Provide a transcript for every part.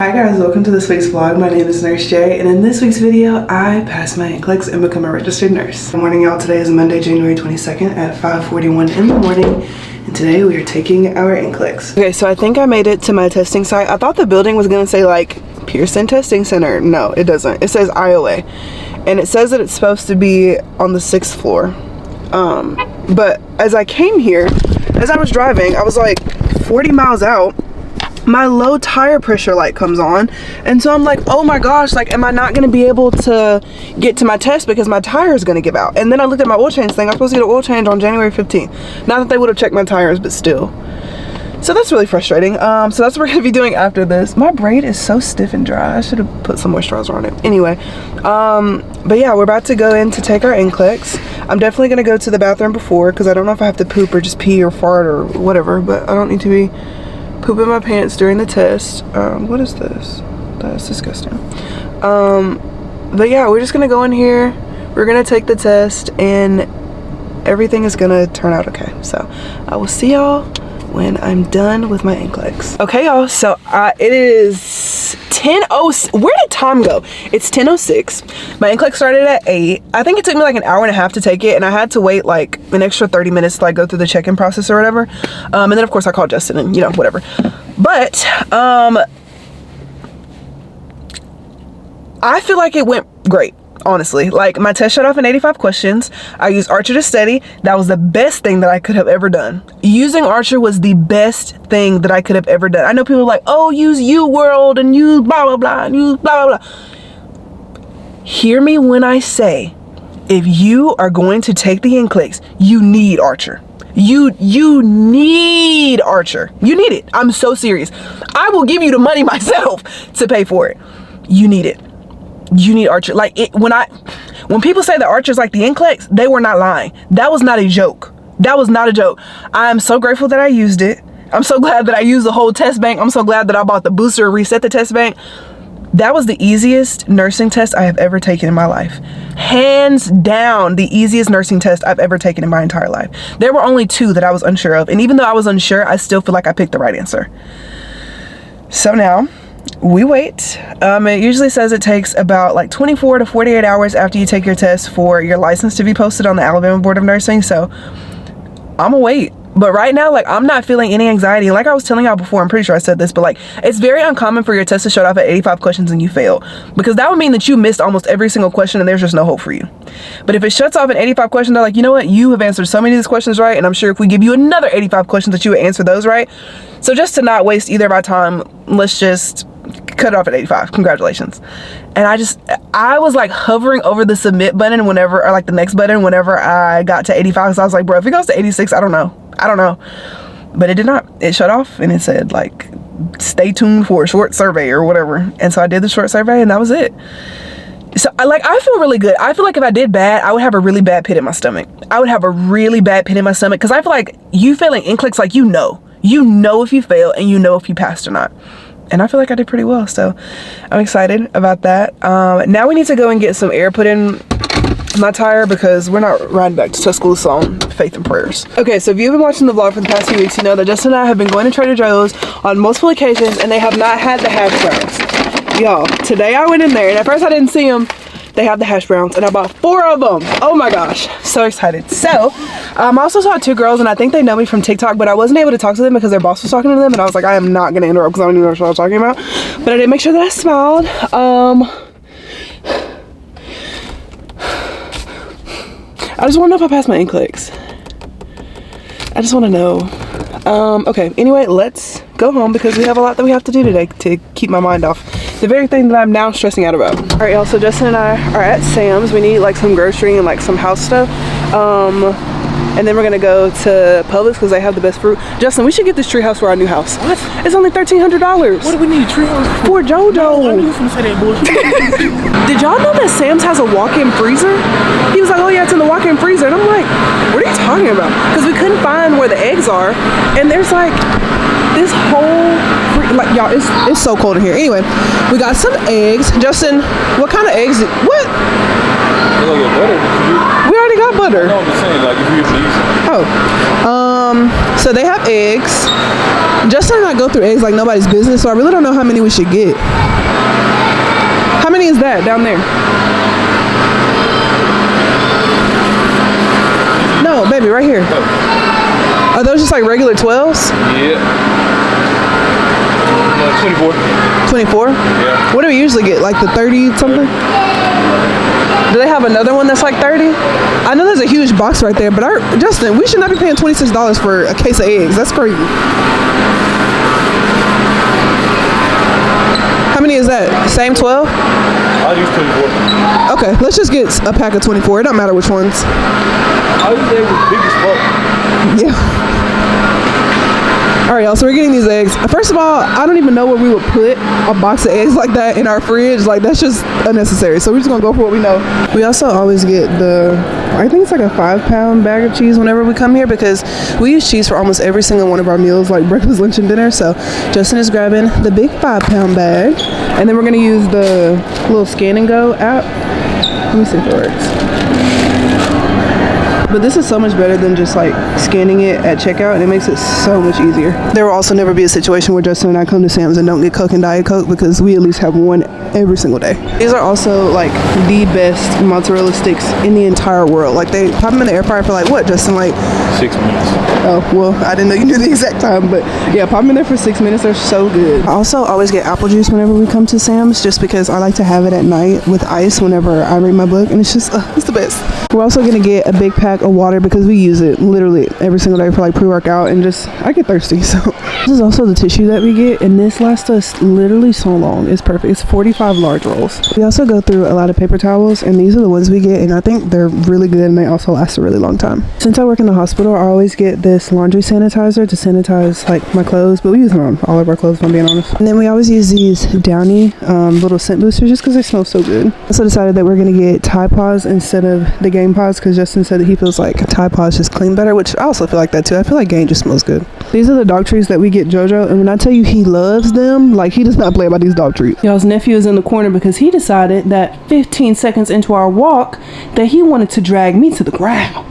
Hi guys, welcome to this week's vlog. My name is Nurse J, and in this week's video, I passed my NCLEX and become a registered nurse. Good morning, y'all. Today is Monday, January 22nd at 5:41 in the morning, and today we are taking our NCLEX. Okay, so I think I made it to my testing site. I thought the building was gonna say like Pearson Testing Center. No, it doesn't. It says IOA, and it says that it's supposed to be on the 6th floor. But as I came here, as I was driving, I was like 40 miles out. My low tire pressure light comes on, and so I'm like, oh my gosh, like, am I not gonna be able to get to my test because my tire is gonna give out? And then I looked at my oil change thing. I'm supposed to get an oil change on January 15th. Not that they would have checked my tires, but still. So that's really frustrating. So that's what we're gonna be doing after this. My braid is so stiff and dry. I should have put some moisturizer on it. Anyway, but yeah, we're about to go in to take our NCLEX. I'm definitely gonna go to the bathroom before because I don't know if I have to poop or just pee or fart or whatever, but I don't need to be pooping my pants during the test. What is this? That's disgusting. But yeah, we're just gonna go in here, we're gonna take the test, and everything is gonna turn out okay. So I will see y'all when I'm done with my NCLEX. Okay y'all, so it is 10:06. Where did time go? It's 10:06. My NCLEX started at 8. I think it took me like an hour and a half to take it, and I had to wait like an extra 30 minutes to like go through the check-in process or whatever. And then of course I called Justin and you know, whatever. But I feel like it went great. Honestly, like my test shut off in 85 questions. I used Archer to study. That was the best thing that I could have ever done. Using Archer was the best thing that I could have ever done. I know people are like, oh, use UWorld and use blah blah blah and use blah blah blah. Hear me when I say, if you are going to take the NCLEX, you need Archer. You need Archer. You need it. I'm so serious. I will give you the money myself to pay for it. You need it. You need Archer. Like when people say that Archer's like the NCLEX, they were not lying. That was not a joke. That was not a joke. I'm so grateful that I used it. I'm so glad that I used the whole test bank. I'm so glad that I bought the booster and reset the test bank. That was the easiest nursing test I have ever taken in my life. Hands down, the easiest nursing test I've ever taken in my entire life. There were only 2 that I was unsure of. And even though I was unsure, I still feel like I picked the right answer. So now we wait. It usually says it takes about like 24 to 48 hours after you take your test for your license to be posted on the Alabama Board of Nursing. So I'm gonna wait. But right now, like, I'm not feeling any anxiety. Like I was telling y'all before, I'm pretty sure I said this, but like, it's very uncommon for your test to shut off at 85 questions and you fail, because that would mean that you missed almost every single question and there's just no hope for you. But if it shuts off at 85 questions, they're like, you know what, you have answered so many of these questions right, and I'm sure if we give you another 85 questions that you would answer those right. So just to not waste either of our time, let's just cut it off at 85. Congratulations. And I was like hovering over the submit button whenever, or like the next button whenever I got to 85. So I was like, bro, if it goes to 86, I don't know. But it did not. It shut off and it said like, stay tuned for a short survey or whatever. And so I did the short survey and that was it. So I feel really good. I feel like if I did bad, I would have a really bad pit in my stomach. I would have a really bad pit in my stomach, because I feel like you failing NCLEX, like you know if you fail and you know if you passed or not. And I feel like I did pretty well, so I'm excited about that. Now we need to go and get some air put in my tire because we're not riding back to Tuscaloosa on faith and prayers. Okay, so if you've been watching the vlog for the past few weeks, you know that Justin and I have been going to Trader Joe's on multiple occasions, and they have not had the hash browns. Y'all, today I went in there, and at first I didn't see them. They have the hash browns, and I bought 4 of them. Oh my gosh, so excited. So I also saw 2 girls, and I think they know me from TikTok, but I wasn't able to talk to them because their boss was talking to them, and I was like, I am not gonna interrupt because I don't even know what I was talking about. But I did make sure that I smiled. I just want to know if I passed my NCLEX. I just want to know. Okay, anyway, let's go home because we have a lot that we have to do today to keep my mind off the very thing that I'm now stressing out about. All right, y'all, so Justin and I are at Sam's. We need like some grocery and like some house stuff. And then we're gonna go to Publix because they have the best fruit. Justin, we should get this tree house for our new house. What? It's only $1,300. What do we need a tree house for? JoJo. No, I knew you was gonna say that bullshit. Did y'all know that Sam's has a walk-in freezer? He was like, oh yeah, it's in the walk-in freezer. And I'm like, what are you talking about? Because we couldn't find where the eggs are. And there's like this whole, like, y'all, it's so cold in here. Anyway, we got some eggs. Justin, what kind of eggs? What? Butter. We already got butter. No, I'm just saying, like, if you use. Oh. So they have eggs. Justin and I go through eggs like nobody's business, so I really don't know how many we should get. How many is that down there? No, baby, right here. Are those just like regular 12s? Yeah. 24. 24? Yeah. What do we usually get? Like the 30 something? Do they have another one that's like 30? I know there's a huge box right there, but Justin, we should not be paying $26 for a case of eggs. That's crazy. How many is that? Same 12? I'll use 24. Okay, let's just get a pack of 24. It don't matter which ones. I'll use eggs as big as fuck. Yeah. All right, y'all, so we're getting these eggs. First of all, I don't even know where we would put a box of eggs like that in our fridge. Like, that's just unnecessary. So we're just gonna go for what we know. We also always get I think it's like a 5-pound bag of cheese whenever we come here, because we use cheese for almost every single one of our meals, like breakfast, lunch, and dinner. So Justin is grabbing the big 5-pound bag, and then we're gonna use the little Scan and Go app. Let me see if it works. But this is so much better than just like scanning it at checkout, and it makes it so much easier. There will also never be a situation where Justin and I come to Sam's and don't get Coke and Diet Coke, because we at least have one every single day. These are also like the best mozzarella sticks in the entire world. Like, they pop them in the air fryer for like what, Justin? Like 6 minutes. Oh, well, I didn't know you knew the exact time, but yeah, pop them in there for 6 minutes. They're so good. I also always get apple juice whenever we come to Sam's, just because I like to have it at night with ice whenever I read my book, and it's just, it's the best. We're also gonna get a big pack of water, because we use it literally every single day for like pre-workout, and just, I get thirsty, so. This is also the tissue that we get, and this lasts us literally so long. It's perfect. It's 45 large rolls. We also go through a lot of paper towels, and these are the ones we get, and I think they're really good, and they also last a really long time. Since I work in the hospital, I always get this laundry sanitizer to sanitize like my clothes, but we use them on all of our clothes, if I'm being honest. And then we always use these Downy little scent boosters, just because they smell so good. I also decided that we're gonna get Tide Pods instead of the Game Pods, because Justin said that he feels like Tide Pods just clean better, which I also feel like that too. I feel like Game just smells good. These are the dog treats that we get JoJo, and when I tell you he loves them, like, he does not play about these dog treats. Y'all's nephew is in the corner because he decided that 15 seconds into our walk that he wanted to drag me to the ground.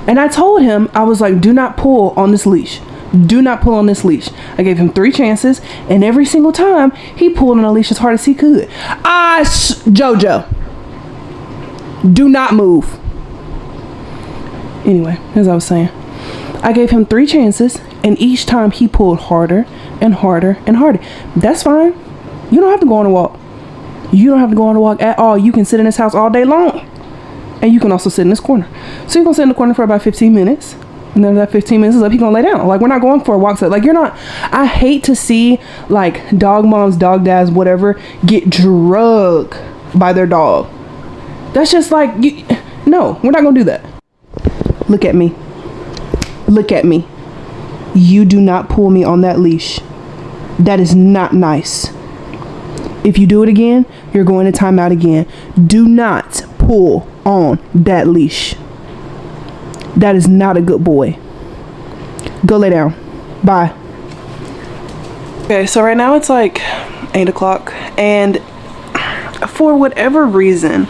And I told him, I was like, do not pull on this leash. Do not pull on this leash. I gave him 3 chances, and every single time he pulled on a leash as hard as he could. JoJo, do not move. Anyway, as I was saying, I gave him 3 chances, and each time he pulled harder and harder and harder. That's fine. You don't have to go on a walk. You don't have to go on a walk at all. You can sit in this house all day long, and you can also sit in this corner. So you're gonna sit in the corner for about 15 minutes, and then that 15 minutes is up, you're gonna lay down. Like, we're not going for a walk. So like, you're not. I hate to see like dog moms, dog dads, whatever, get drugged by their dog. That's just like, no, we're not gonna do that. Look at me. Look at me. You do not pull me on that leash. That is not nice. If you do it again, you're going to timeout again. Do not pull on that leash. That is not a good boy. Go lay down. Bye. Okay, so right now it's like 8 o'clock, and for whatever reason,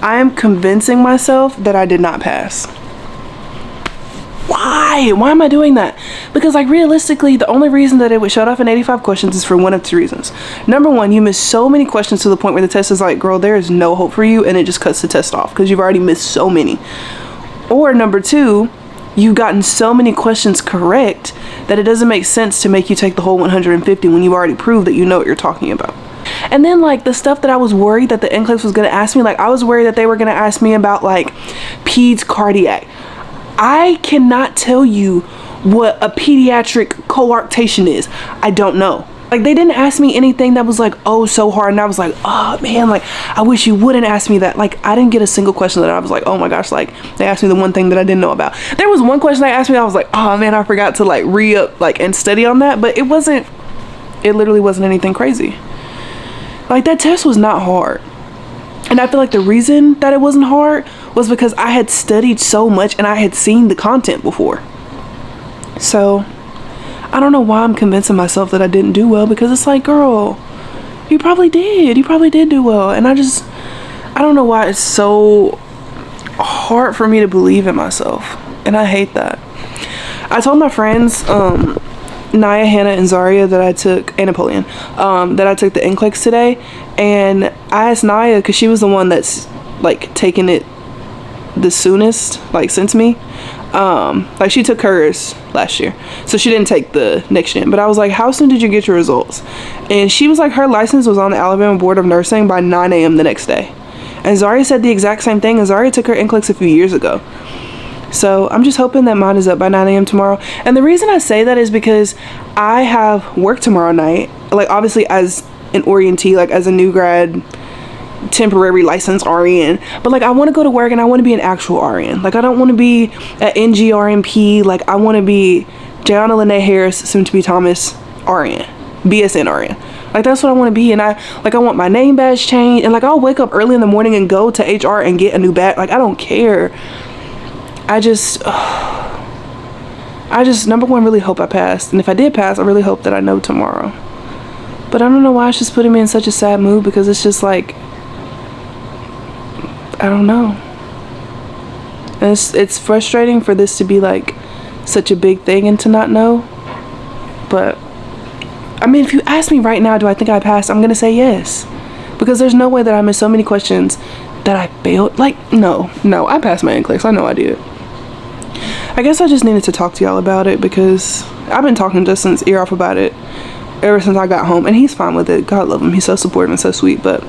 I am convincing myself that I did not pass. Why am I doing that? Because like, realistically, the only reason that it would shut off in 85 questions is for one of 2 reasons. Number one, you miss so many questions to the point where the test is like, girl, there is no hope for you, and it just cuts the test off because you've already missed so many. Or number 2, you've gotten so many questions correct that it doesn't make sense to make you take the whole 150 when you've already proved that you know what you're talking about. And then like the stuff that I was worried that the NCLEX was going to ask me, like I was worried that they were going to ask me about like peds cardiac. I cannot tell you what a pediatric coarctation is. I don't know. Like, they didn't ask me anything that was like, oh, so hard. And I was like, oh man, like I wish you wouldn't ask me that. Like, I didn't get a single question that I was like, oh my gosh, like they asked me the one thing that I didn't know about. There was one question they asked me, I was like, oh man, I forgot to like re-up like and study on that. But it literally wasn't anything crazy. Like, that test was not hard. And I feel like the reason that it wasn't hard was because I had studied so much and I had seen the content before. So I don't know why I'm convincing myself that I didn't do well, because it's like, girl, you probably did. You probably did do well. And I don't know why it's so hard for me to believe in myself. And I hate that. I told my friends, Naya, Hannah, and Zaria that I took, and Napoleon, that I took the NCLEX today, and I asked Naya, because she was the one that's like taking it the soonest, like since me, like she took hers last year, so she didn't take the next gen. But I was like, how soon did you get your results? And she was like, her license was on the Alabama Board of Nursing by 9 a.m. the next day. And Zaria said the exact same thing, and Zaria took her NCLEX a few years ago. So I'm just hoping that mine is up by 9 a.m. tomorrow. And the reason I say that is because I have work tomorrow night, like obviously as an orientee, like as a new grad temporary license RN, but like I want to go to work and I want to be an actual RN. Like I don't want to be at NGRNP. Like I want to be Jayana Lene Harris, soon to be Thomas RN, BSN RN. Like that's what I want to be. And I want my name badge changed, and like I'll wake up early in the morning and go to HR and get a new badge. Like I don't care. I just number one, really hope I passed. And if I did pass, I really hope that I know tomorrow. But I don't know why it's just putting me in such a sad mood, because it's just like, I don't know. And it's frustrating for this to be like such a big thing and to not know. But I mean, if you ask me right now, do I think I passed? I'm gonna say yes, because there's no way that I missed so many questions that I failed. Like no, I passed my NCLEX. I know I did. I guess I just needed to talk to y'all about it, because I've been talking to Justin's ear off about it ever since I got home, and he's fine with it. God love him. He's so supportive and so sweet. But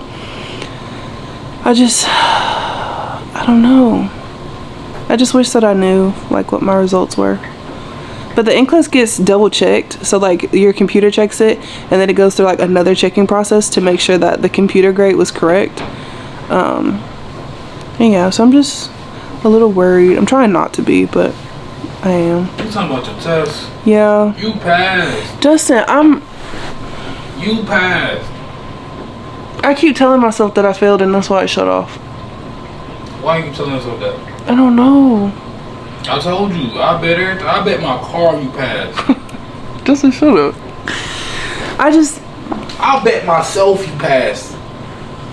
I don't know. I just wish that I knew like what my results were. But the NCLEX gets double checked, so like your computer checks it, and then it goes through like another checking process to make sure that the computer grade was correct. And yeah, so I'm just a little worried. I'm trying not to be, but I am. You talking about your test? Yeah. You passed. Justin, You passed. I keep telling myself that I failed, and that's why it shut off. Why you keep telling yourself that? I don't know. I told you. I bet my car you passed. Justin, shut up. I bet myself you passed.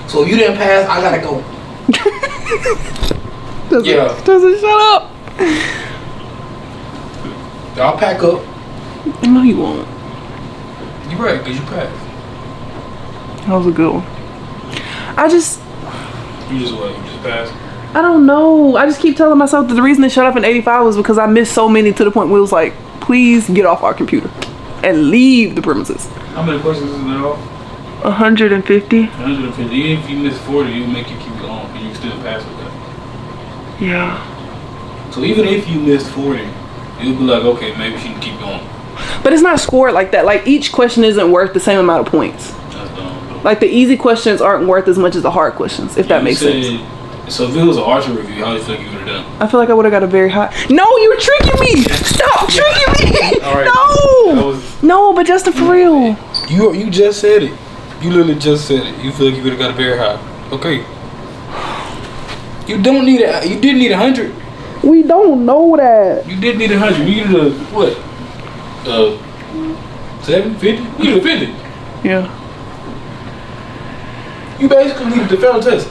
So if you didn't pass, I gotta go. Justin, shut up. I'll pack up. No, you won't. You right, because you passed. That was a good one. You just what? You just passed? I don't know. I just keep telling myself that the reason it shut off in 85 was because I missed so many, to the point where it was like, please get off our computer and leave the premises. How many questions is there off? 150. 150. Even if you miss 40, it'll make you keep going, and you still pass with that. Yeah. So even if you missed 40, you'll be like, okay, maybe she can keep going. But it's not scored like that. Like each question isn't worth the same amount of points. That's dumb. Like the easy questions aren't worth as much as the hard questions, if that makes sense. So if it was an archer review, how do you think you would have done? I feel like I would have got a very high. No, you were tricking me. Stop tricking me. All right. No, but Justin, for real. You just said it. You literally just said it. You feel like you would have got a very high. Okay. You don't need it. You did need 100. We don't know that. You did need 100. You needed a what? 7, 50? You needed a 50. Yeah. You basically needed to fail the test.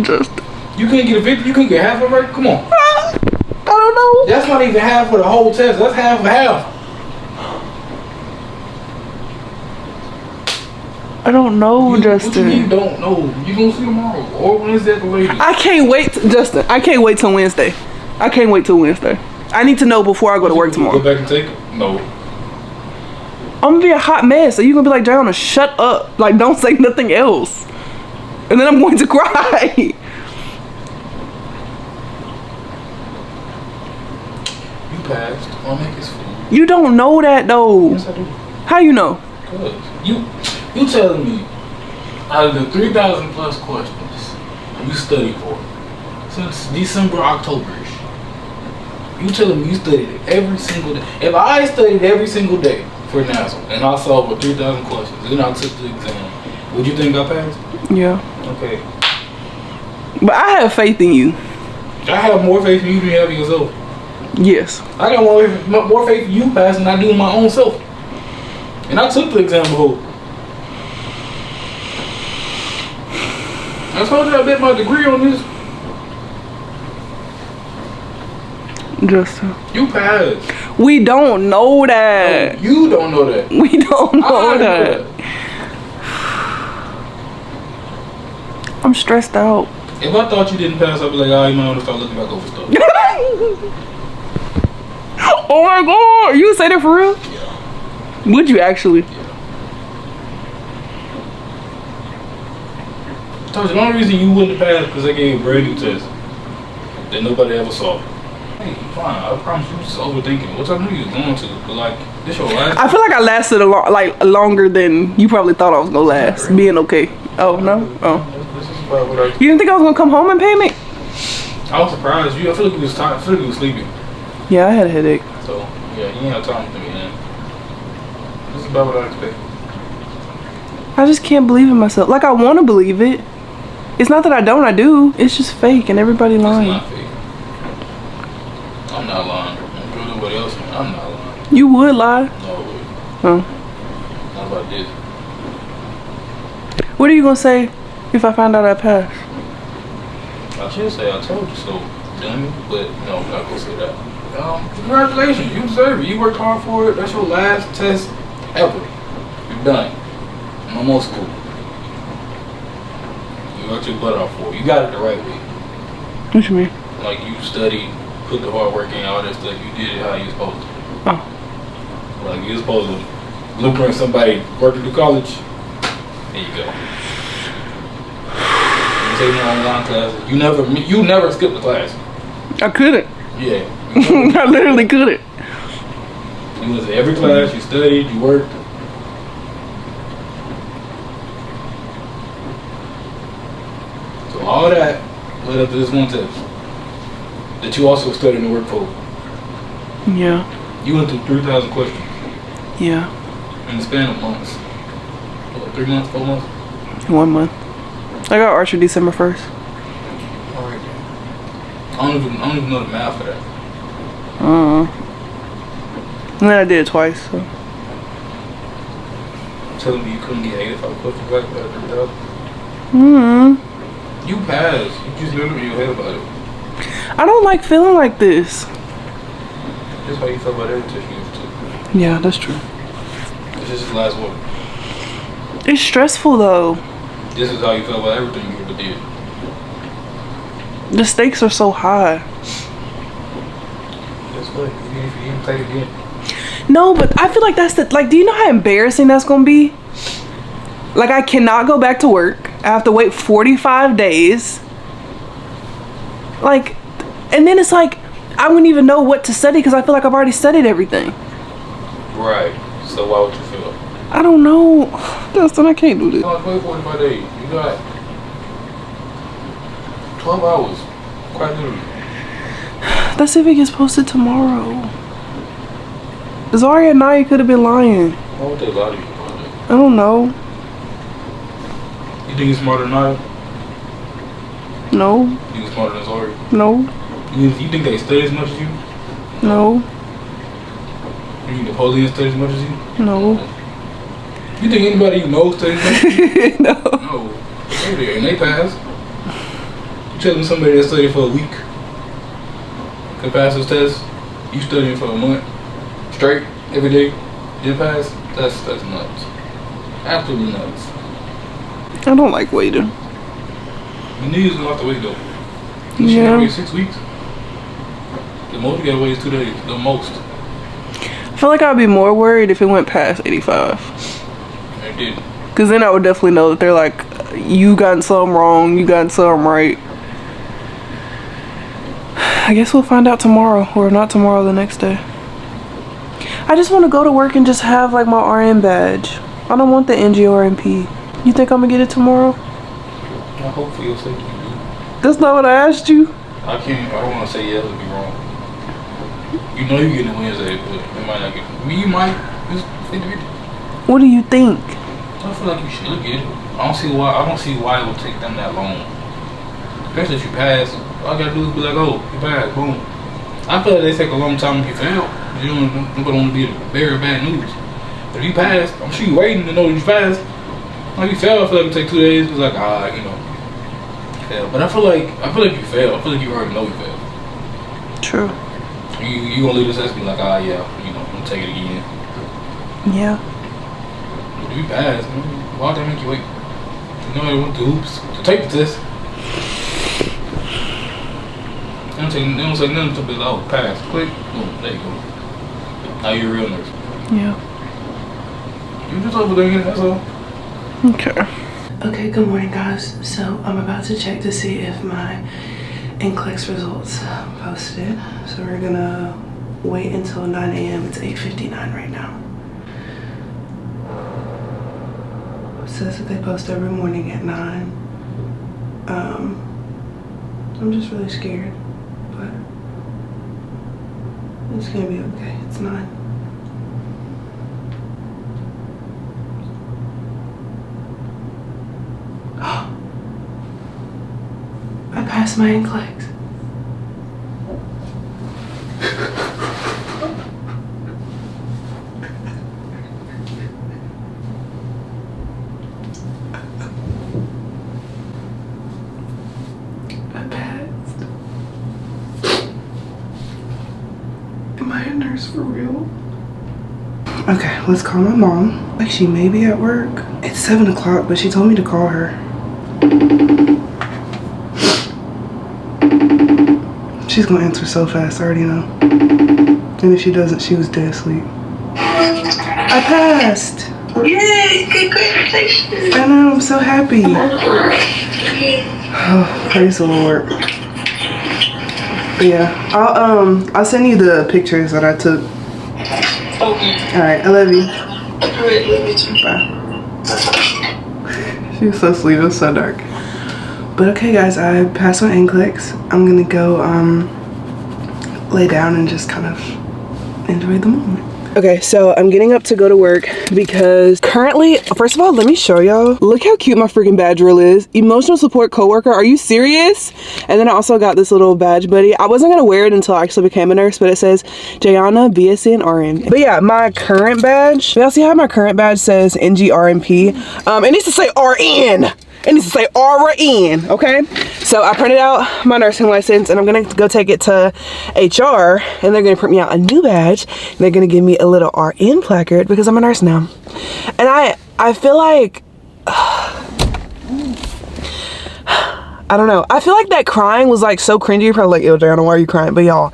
Just. You couldn't get a 50. You couldn't get half of it right. Come on. I don't know. That's not even half for the whole test. That's half of half. I don't know, Justin. What you mean don't know? You gonna see tomorrow or Wednesday at the latest. I can't wait, Justin. I can't wait till Wednesday. I can't wait till Wednesday. I need to know before I go to work tomorrow. Go back and take it? No. I'm gonna be a hot mess. So you're gonna be like, Jayana, shut up. Like, don't say nothing else. And then I'm going to cry. You passed. I'll make his food. You don't know that though. Yes, I do. How you know? Good. You telling me out of the 3,000 plus questions you studied for since December, October-ish, you telling me you studied it every single day? If I studied every single day for NASA and I saw over 3,000 questions and I took the exam, would you think I passed? Yeah. Okay. But I have faith in you. I have more faith in you than you have in yourself. Yes. I got more faith in you passing than I do in my own self. And I took the exam before. I told you I bet my degree on this. Justin. You passed. We don't know that. No, you don't know that. We don't know that. I'm stressed out. If I thought you didn't pass, I'd be like, oh, you might want to start looking back over stuff. Oh my god, you would say that for real? Yeah. Would you actually? Yeah. I told you, the only reason you wouldn't pass because they gave you a brand new test that nobody ever saw. Hey, fine, I promise you just overthinking. What I knew you was going to, but like, this your last. I feel like I lasted longer than you probably thought I was gonna last. Being okay. Oh no? Oh. This is about what I. You didn't think I was gonna come home and panic? I was surprised. I feel like you was tired. I feel like you was sleeping. Yeah, I had a headache. So, yeah, you ain't have time with me, man. This is about what I expected. I just can't believe in myself. Like, I want to believe it. It's not that I don't, I do. It's just fake and everybody lying. It's not fake. I'm not lying. I'm sure nobody else, I'm not lying. You would lie. No, I wouldn't. Oh. Not about this. What are you gonna say if I find out I passed? I should say I told you so, dummy, but no, I'm not gonna say that. Congratulations, you deserve it. You worked hard for it. That's your last test ever. You're done. No more school. You worked your butt off for it. You got it the right way. What you mean? Like you studied, put the hard work in, all that stuff. You did it how you supposed to. Oh. Like you supposed to blueprint somebody working through college. There you go. You taking online classes. You never skipped a class. I couldn't. Yeah. I literally couldn't. You went to every class, you studied, you worked. So all that led up to this one test that you also studied and worked for. Yeah. You went through 3,000 questions Yeah. in the span of months. What, 3 months, 4 months? 1 month. I got Archer December 1st. Alright. I don't even know the math for that. And then I did it twice, so. Telling me you couldn't get 85 questions back out of 3,000? You passed. You just never in your head about it. I don't like feeling like this. That's how you felt about every test you went to. Yeah, that's true. This is the last one. It's stressful though. This is how you felt about everything you ever did. The stakes are so high. That's what. Even if you didn't take it again. No, but I feel like that's the, like, do you know how embarrassing that's gonna be? Like, I cannot go back to work. I have to wait 45 days. Like, and then it's like, I wouldn't even know what to study because I feel like I've already studied everything. Right. So why would you feel? I don't know. Dustin, I can't do this. You wait 45 days. You got 12 hours. Quite literally. That's if it gets posted tomorrow. Zari and Naya could have been lying. Why would they lie to you about that? I don't know. You think you're smarter than I? No. You think you're smarter than Zari? No. You think they study as much as you? No. You think Napoleon studied as much as you? No. You think anybody you know studies as much as you? No. No. And they pass. You telling somebody that studied for a week can pass this test? You studying for a month straight every day, didn't pass? That's nuts. Absolutely nuts. I don't like waiting. You knew you was gonna have to wait though. You should have waited 6 weeks. The most you gotta wait is 2 days. The most. I feel like I'd be more worried if it went past 85. It didn't. Because then I would definitely know that they're like, you got something wrong, you got something right. I guess we'll find out tomorrow, or not tomorrow, the next day. I just want to go to work and just have like my RN badge. I don't want the NGRNP. You think I'm gonna get it tomorrow? I hope for your sake you do. That's not what I asked you. I don't want to say yes, it'd be wrong. You know you're getting it Wednesday, but you might not get it. I mean, you might. It's 50-50. What do you think? I feel like you should get it. I don't see why it would take them that long. Especially if you pass, all I gotta do is be like, oh, you passed, boom. I feel like they take a long time if you fail. You don't want to be very bad news. But if you pass, I'm sure you're waiting to know that you passed. Like you fail, I feel like it take 2 days. It's like, you fail. But I feel like you fail. I feel like you already know you failed. True. You gonna leave this test be like, ah, yeah, you know, I'm gonna take it again. Yeah. But if you pass, why would they make you wait? You know, they went to hoops to take the test. They don't say nothing to be like, oh, pass, click, boom, there you go. Now you're a real nurse. Yeah. You just overthinking it, that's all. Okay. Okay, good morning, guys. So I'm about to check to see if my NCLEX results posted. So we're gonna wait until 9 a.m. It's 8:59 right now. It says that they post every morning at 9. I'm just really scared, but it's gonna be okay. It's 9. I passed my NCLEX. I passed. Am I a nurse for real? Okay, let's call my mom. Like, she may be at work. It's 7 o'clock, but she told me to call her. She's gonna answer so fast, I already know. And if she doesn't, she was dead asleep. I passed! Yay! Congratulations! I know, I'm so happy. Oh, praise the Lord. But yeah, I'll send you the pictures that I took. Okay. Alright, I love you. Alright, love you too. Bye. She was so sweet, it was so dark. But okay guys, I passed my NCLEX. I'm gonna go lay down and just kind of enjoy the moment. Okay, so I'm getting up to go to work because currently, first of all, let me show y'all. Look how cute my freaking badge reel is. Emotional support coworker, are you serious? And then I also got this little badge buddy. I wasn't gonna wear it until I actually became a nurse, but it says Jayana, BSc and RN. But yeah, my current badge, y'all see how my current badge says NGRNP? It needs to say RN. It needs to say RN, okay? So I printed out my nursing license and I'm gonna go take it to HR and they're gonna print me out a new badge. And they're gonna give me a little RN placard because I'm a nurse now. And I feel like, I don't know. I feel like that crying was like so cringy. You're probably like, yo, Jayana, why are you crying? But y'all,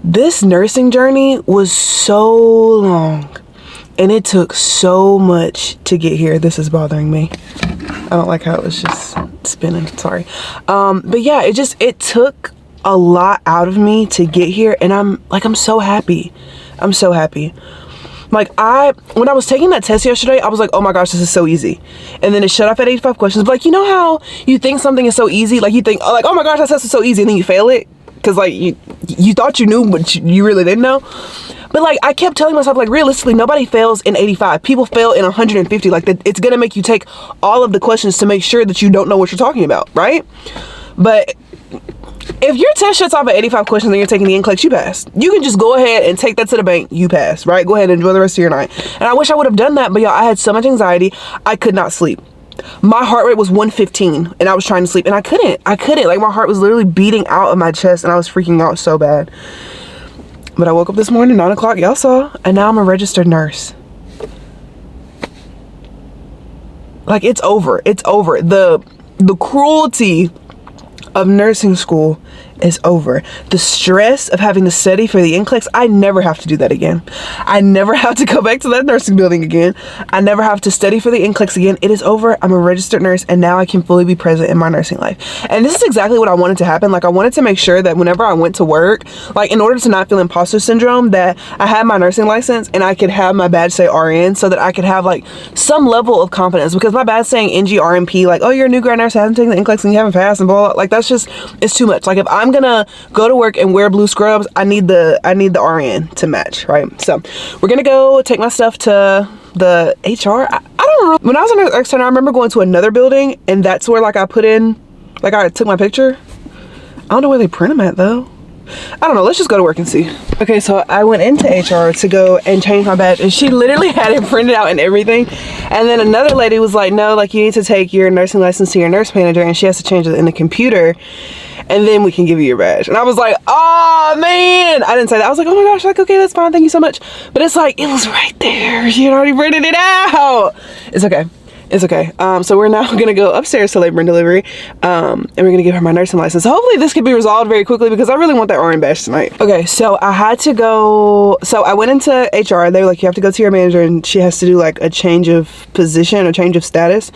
this nursing journey was so long. And it took so much to get here. This is bothering me. I don't like how it was just spinning, sorry. But yeah, it took a lot out of me to get here. And I'm so happy. I'm so happy. Like when I was taking that test yesterday, I was like, oh my gosh, this is so easy. And then it shut off at 85 questions. But like, you know how you think something is so easy? Like you think, oh, like, oh my gosh, that test is so easy. And then you fail it. Cause like you thought you knew, but you really didn't know. But like I kept telling myself, like realistically, nobody fails in 85. People fail in 150. Like it's gonna make you take all of the questions to make sure that you don't know what you're talking about, right? But if your test shuts off at 85 questions and you're taking the NCLEX, you pass. You can just go ahead and take that to the bank. You pass, right? Go ahead and enjoy the rest of your night. And I wish I would have done that, but y'all, I had so much anxiety. I could not sleep. My heart rate was 115 and I was trying to sleep and I couldn't. Like my heart was literally beating out of my chest and I was freaking out so bad. But I woke up this morning, 9 o'clock, y'all saw, and now I'm a registered nurse. Like it's over. It's over. The cruelty of nursing school is over. The stress of having to study for the NCLEX, I never have to do that again. I never have to go back to that nursing building again. I never have to study for the NCLEX again. It is over. I'm a registered nurse and now I can fully be present in my nursing life. And this is exactly what I wanted to happen. Like I wanted to make sure that whenever I went to work, like in order to not feel imposter syndrome, that I had my nursing license and I could have my badge say RN so that I could have like some level of confidence, because my badge saying NGRNP, like, oh, you're a new grad nurse, haven't taken the NCLEX and you haven't passed and blah, blah, like that's just, it's too much. Like if I'm gonna go to work and wear blue scrubs, I need the RN to match, right? So we're gonna go take my stuff to the HR. I don't know. When I was an extern, I remember going to another building and that's where like I put in, like I took my picture. I don't know where they print them at though. I don't know. Let's just go to work and see. Okay, so I went into HR to go and change my badge and she literally had it printed out and everything. And then another lady was like, no, like you need to take your nursing license to your nurse manager and she has to change it in the computer. and then we can give you your badge. And I was like, oh man, I didn't say that. I was like, oh my gosh, like, okay, that's fine, thank you so much. But it's like, it was right there. She had already printed it out. It's okay. It's okay. So we're now gonna go upstairs to labor and delivery, and we're gonna give her my nursing license. So hopefully this can be resolved very quickly because I really want that RN badge tonight. Okay, so I had to go. So I went into HR. They were like, you have to go to your manager, and she has to do like a change of position, a change of status.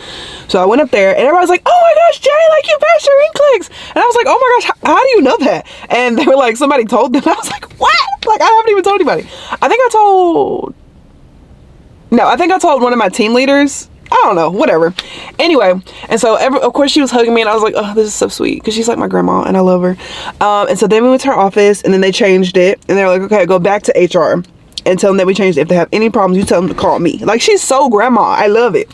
So I went up there, and everybody was like, oh my gosh, Jay, like you passed your NCLEX. And I was like, oh my gosh, how do you know that? And they were like, somebody told them. I was like, what? Like I haven't even told anybody. I think I told one of my team leaders. I don't know, whatever. Anyway, and so of course she was hugging me, and I was like, oh, this is so sweet, because she's like my grandma and I love her. And so then we went to her office, and then they changed it, and they were like, okay, go back to HR and tell them that we changed it. If they have any problems, you tell them to call me. Like, she's so grandma. I love it.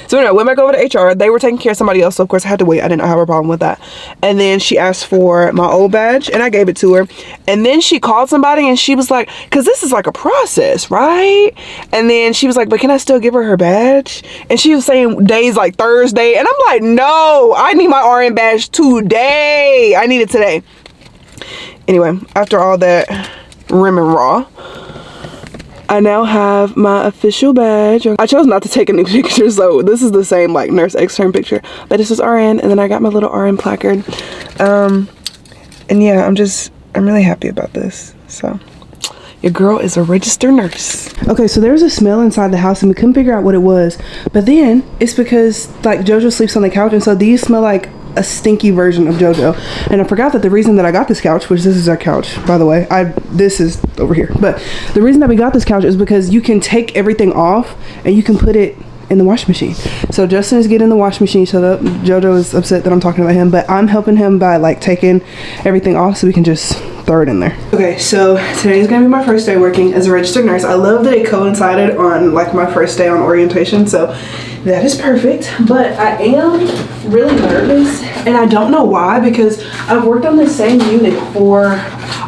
So anyway, I went back over to HR. They were taking care of somebody else, so of course I had to wait. I didn't have a problem with that. And then she asked for my old badge, and I gave it to her. And then she called somebody, and she was like, because this is like a process, right? And then she was like, but can I still give her badge? And she was saying days like Thursday, and I'm like, no, I need my RN badge today. I need it today. Anyway, after all that rim and raw, I now have my official badge. I chose not to take any pictures, so this is the same like nurse extern picture, but this is RN, and then I got my little RN placard. And yeah, I'm really happy about this. So your girl is a registered nurse. Okay, so there was a smell inside the house, and we couldn't figure out what it was, but then it's because like JoJo sleeps on the couch, and so these smell like a stinky version of JoJo. And I forgot that the reason that I got this couch, which this is our couch, by the way, this is over here, but the reason that we got this couch is because you can take everything off and you can put it in the washing machine. So Justin is getting the washing machine shut up. JoJo is upset that I'm talking about him, but I'm helping him by like taking everything off so we can just throw it in there. Okay, so today is gonna be my first day working as a registered nurse. I love that it coincided on like my first day on orientation, so that is perfect. But I am really nervous, and I don't know why, because I've worked on the same unit for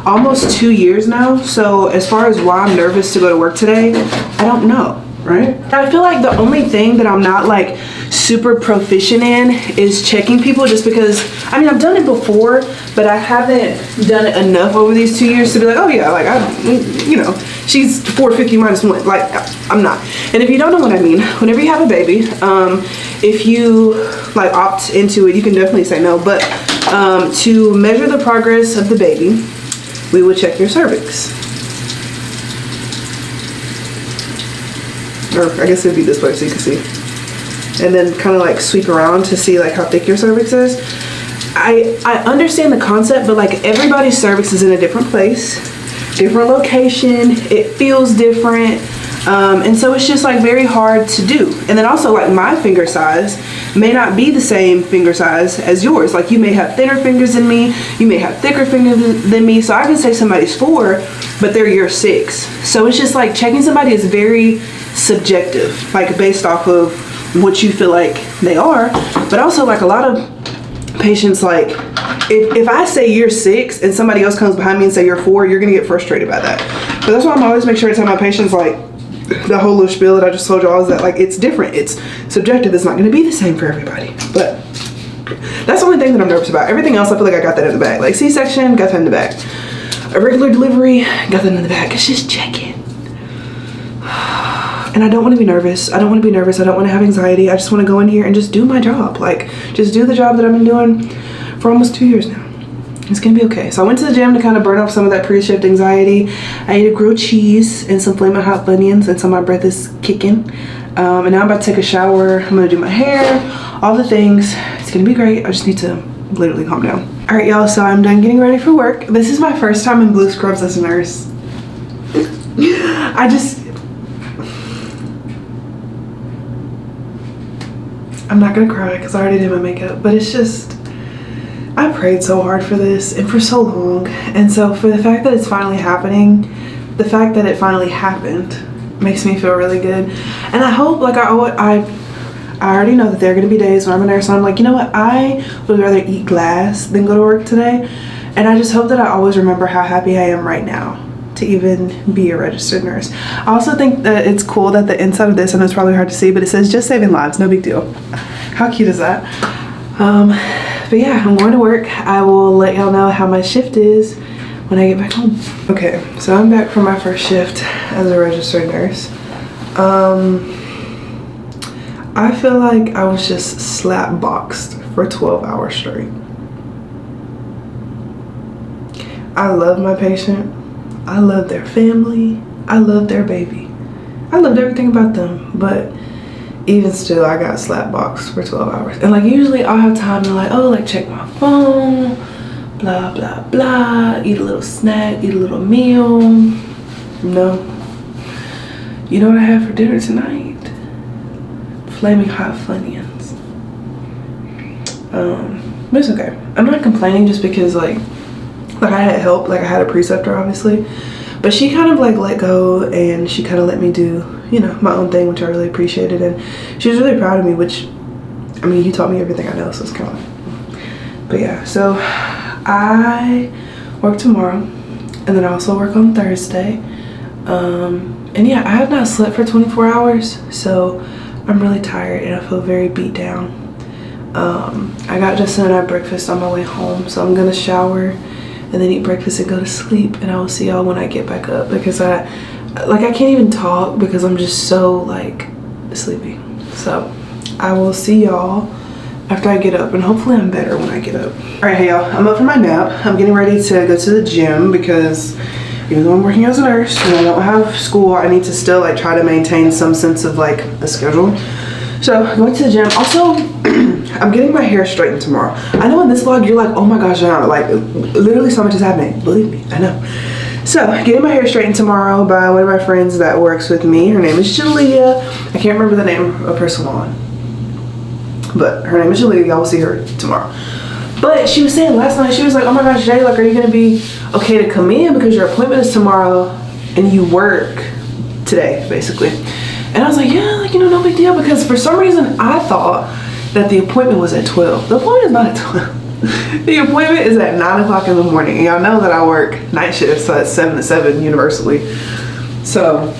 almost 2 years now. So as far as why I'm nervous to go to work today, I don't know. Right? I feel like the only thing that I'm not like super proficient in is checking people, just because, I mean, I've done it before, but I haven't done it enough over these 2 years to be like, oh yeah, like you know, she's 450 minus 1. Like, I'm not. And if you don't know what I mean, whenever you have a baby, if you like opt into it, you can definitely say no, but to measure the progress of the baby, we would check your cervix. Or I guess it would be this way so you can see. And then kind of like sweep around to see like how thick your cervix is. I understand the concept, but like everybody's cervix is in a different place, different location, it feels different. And so it's just like very hard to do. And then also like my finger size may not be the same finger size as yours. Like you may have thinner fingers than me, you may have thicker fingers than me. So I can say somebody's 4, but they're your 6. So it's just like checking somebody is very subjective, like based off of what you feel like they are. But also like a lot of patients, like if I say you're 6 and somebody else comes behind me and say you're 4, you're gonna get frustrated by that. But that's why I'm always make sure to tell my patients like the whole little spiel that I just told y'all is that like it's different, it's subjective, it's not gonna be the same for everybody. But that's the only thing that I'm nervous about. Everything else I feel like I got that in the bag. Like C-section, got that in the bag. A regular delivery, got that in the bag. It's just checking. And I don't want to be nervous. I don't want to be nervous. I don't want to have anxiety. I just want to go in here and just do my job. Like, just do the job that I've been doing for almost 2 years now. It's going to be okay. So I went to the gym to kind of burn off some of that pre-shift anxiety. I ate a grilled cheese and some flaming hot Funyuns, and so my breath is kicking. And now I'm about to take a shower. I'm going to do my hair, all the things. It's going to be great. I just need to literally calm down. All right, y'all. So I'm done getting ready for work. This is my first time in blue scrubs as a nurse. I'm not gonna cry because I already did my makeup, but it's just, I prayed so hard for this and for so long. And so for the fact that it's finally happening, the fact that it finally happened makes me feel really good. And I hope, like I already know that there are gonna be days when I'm a nurse and I'm like, you know what, I would rather eat glass than go to work today. And I just hope that I always remember how happy I am right now to even be a registered nurse. I also think that it's cool that the inside of this, and it's probably hard to see, but it says just saving lives, no big deal. How cute is that? But yeah, I'm going to work. I will let y'all know how my shift is when I get back home. Okay, so I'm back from my first shift as a registered nurse. I feel like I was just slap boxed for 12 hours straight. I love my patient. I love their family. I love their baby. I loved everything about them, but even still, I got slap boxed for 12 hours. And like usually I'll have time to like, oh, like check my phone, blah, blah, blah, eat a little snack, eat a little meal. No. You know what I had for dinner tonight? Flaming hot Funyuns. But it's okay. I'm not complaining just because like I had help, like I had a preceptor obviously, but she kind of like let go and she kind of let me do, you know, my own thing, which I really appreciated, and she was really proud of me, which, I mean, you taught me everything I know, so it's kind of, but yeah, so I work tomorrow and then I also work on Thursday, and yeah, I have not slept for 24 hours, so I'm really tired and I feel very beat down. I got Justin and I breakfast on my way home, so I'm gonna shower and then eat breakfast and go to sleep, and I will see y'all when I get back up, because I can't even talk because I'm just so like sleepy. So I will see y'all after I get up, and hopefully I'm better when I get up. All right, hey y'all, I'm up for my nap. I'm getting ready to go to the gym because even though I'm working as a nurse and I don't have school, I need to still like try to maintain some sense of like a schedule. So going to the gym. Also, I'm getting my hair straightened tomorrow. I know in this vlog you're like, oh my gosh, Jenna, like literally so much is happening. Believe me, I know. So getting my hair straightened tomorrow by one of my friends that works with me. Her name is Jalea. I can't remember the name of her salon, but her name is Jalea. Y'all will see her tomorrow. But she was saying last night, she was like, oh my gosh, Jay, like, are you gonna be okay to come in because your appointment is tomorrow and you work today, basically. And I was like, yeah, like, you know, no big deal, because for some reason I thought that the appointment was at 12. The appointment is not at 12. The appointment is at 9 o'clock in the morning. And y'all know that I work night shift, so it's 7 to 7 universally. So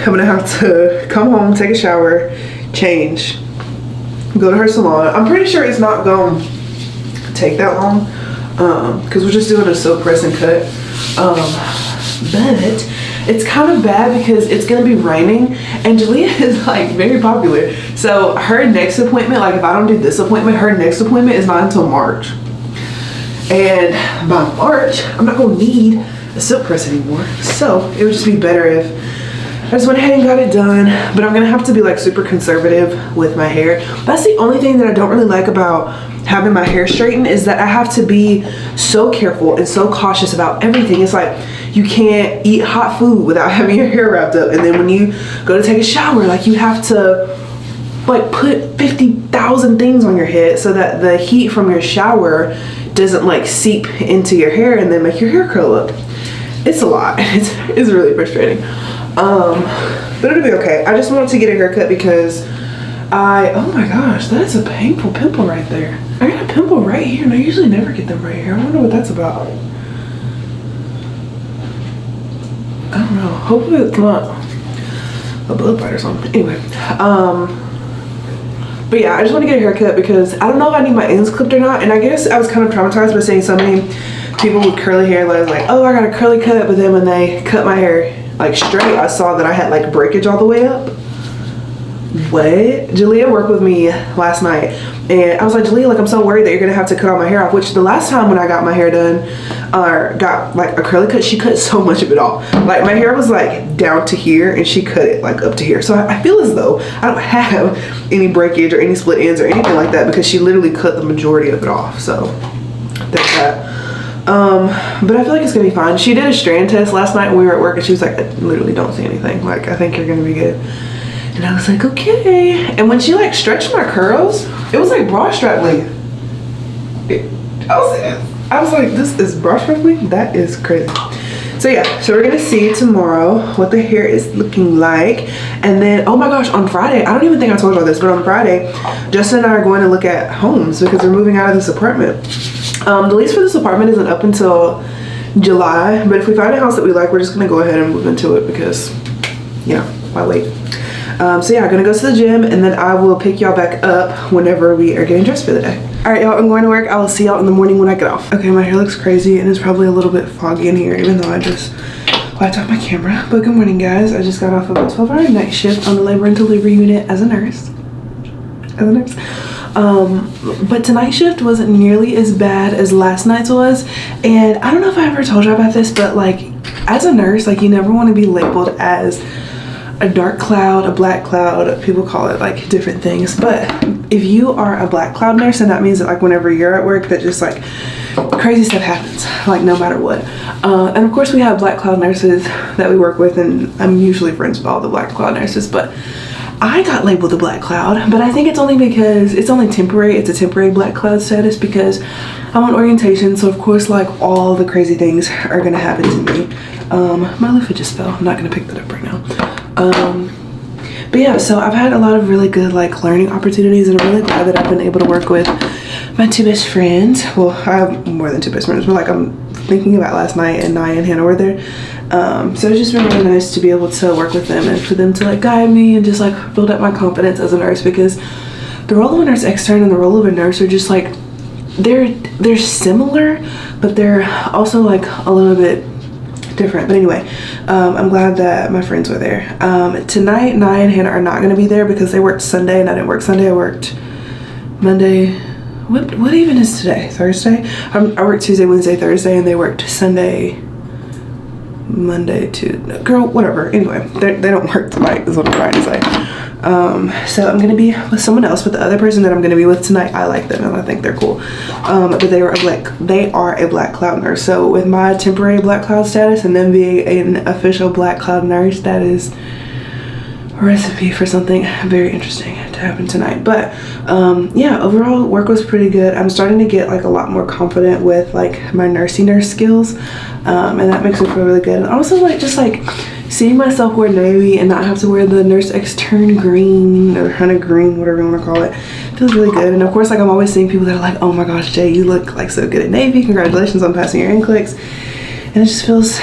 I'm gonna have to come home, take a shower, change, go to her salon. I'm pretty sure it's not gonna take that long, because we're just doing a silk press and cut. But it's kind of bad because it's gonna be raining, and Jalea is like very popular. So her next appointment, like if I don't do this appointment, her next appointment is not until March. And by March, I'm not gonna need a silk press anymore. So it would just be better if I just went ahead and got it done. But I'm gonna have to be like super conservative with my hair. That's the only thing that I don't really like about having my hair straightened, is that I have to be so careful and so cautious about everything. It's like you can't eat hot food without having your hair wrapped up, and then when you go to take a shower, like you have to like put 50,000 things on your head so that the heat from your shower doesn't like seep into your hair and then make your hair curl up. It's a lot. It's really frustrating, but it'll be okay. I just wanted to get a haircut because oh my gosh, that's a painful pimple right there. I got a pimple right here, and I usually never get them right here. I wonder what that's about. I don't know. Hopefully it's not a blood bite or something. Anyway, but yeah, I just want to get a haircut because I don't know if I need my ends clipped or not. And I guess I was kind of traumatized by seeing so many people with curly hair that was like, oh, I got a curly cut, but then when they cut my hair like straight, I saw that I had like breakage all the way up. What? Jalea worked with me last night, and I was like, Jalea, like, I'm so worried that you're gonna have to cut all my hair off, which the last time when I got my hair done, or got like a curly cut, she cut so much of it off. Like my hair was like down to here and she cut it like up to here. So I feel as though I don't have any breakage or any split ends or anything like that, because she literally cut the majority of it off. So there's that. But I feel like it's gonna be fine. She did a strand test last night when we were at work, and she was like, I literally don't see anything. Like, I think you're gonna be good. And I was like, okay. And when she like stretched my curls, it was like bra strap length. I was like, this is bra strap length? That is crazy. So yeah, so we're gonna see tomorrow what the hair is looking like. And then, oh my gosh, on Friday, I don't even think I told y'all this, but on Friday, Justin and I are going to look at homes because we're moving out of this apartment. The lease for this apartment isn't up until July, but if we find a house that we like, we're just gonna go ahead and move into it because, you know, why wait? So yeah, I'm gonna go to the gym, and then I will pick y'all back up whenever we are getting dressed for the day. All right, y'all, I'm going to work. I will see y'all in the morning when I get off. Okay, my hair looks crazy, and it's probably a little bit foggy in here, even though I just wiped off my camera. But good morning, guys. I just got off of a 12-hour night shift on the labor and delivery unit as a nurse. But tonight's shift wasn't nearly as bad as last night's was. And I don't know if I ever told you about this, but like as a nurse, like you never want to be labeled as a dark cloud, a black cloud. People call it like different things. But if you are a black cloud nurse, then that means that like whenever you're at work, that just like crazy stuff happens, like no matter what. And of course we have black cloud nurses that we work with, and I'm usually friends with all the black cloud nurses, but I got labeled a black cloud, but I think it's only because it's only temporary. It's a temporary black cloud status because I'm on orientation. So of course, like all the crazy things are gonna happen to me. My loofah just fell. I'm not gonna pick that up right now. But yeah, so I've had a lot of really good like learning opportunities, and I'm really glad that I've been able to work with my two best friends. Well, I have more than two best friends, but like I'm thinking about last night, and Nia and Hannah were there. So it's just been really nice to be able to work with them and for them to like guide me and just like build up my confidence as a nurse, because the role of a nurse extern and the role of a nurse are just like they're similar, but they're also like a little bit different. But anyway, I'm glad that my friends were there. Tonight, Nia and Hannah are not going to be there because they worked Sunday and I didn't work Sunday. I worked Monday. What even is today? Thursday? I worked Tuesday, Wednesday, Thursday, and they worked Sunday, Monday, Tuesday. Girl, whatever. Anyway, they don't work tonight is what I'm trying to say. So I'm gonna be with someone else, but the other person that I'm gonna be with tonight, I like them and I think they're cool. But they are a black cloud nurse. So with my temporary black cloud status and them being an official black cloud nurse, that is a recipe for something very interesting to happen tonight. But yeah, overall work was pretty good. I'm starting to get like a lot more confident with like my nurse skills, and that makes me feel really good. And also like just like seeing myself wear navy and not have to wear the nurse extern green or hunter green, whatever you want to call it, feels really good. And of course, like I'm always seeing people that are like, oh my gosh, Jay, you look like so good at navy, congratulations on passing your NCLEX. And it just feels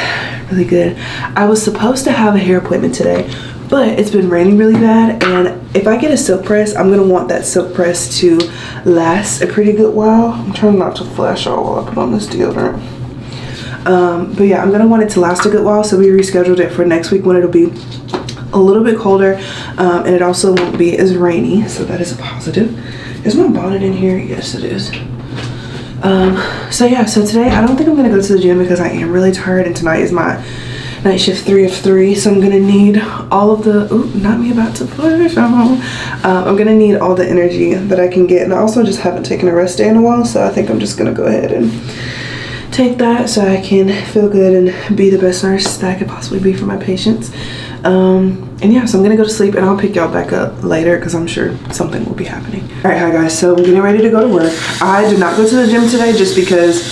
really good. I was supposed to have a hair appointment today, but it's been raining really bad, and if I get a silk press, I'm gonna want that silk press to last a pretty good while. I'm trying not to flash all while I put on this deodorant. But yeah, I'm gonna want it to last a good while, so we rescheduled it for next week when it'll be a little bit colder, and it also won't be as rainy, so that is a positive. Is my bonnet in here? Yes, it is. So yeah, so today I don't think I'm gonna go to the gym because I am really tired, and tonight is my night shift 3 of 3, so I'm gonna need all of the not me about to push. I'm gonna need all the energy that I can get, and I also just haven't taken a rest day in a while, so I think I'm just gonna go ahead and take that so I can feel good and be the best nurse that I could possibly be for my patients. And yeah, so I'm gonna go to sleep, and I'll pick y'all back up later because I'm sure something will be happening. All right, hi guys, so I'm getting ready to go to work. I did not go to the gym today just because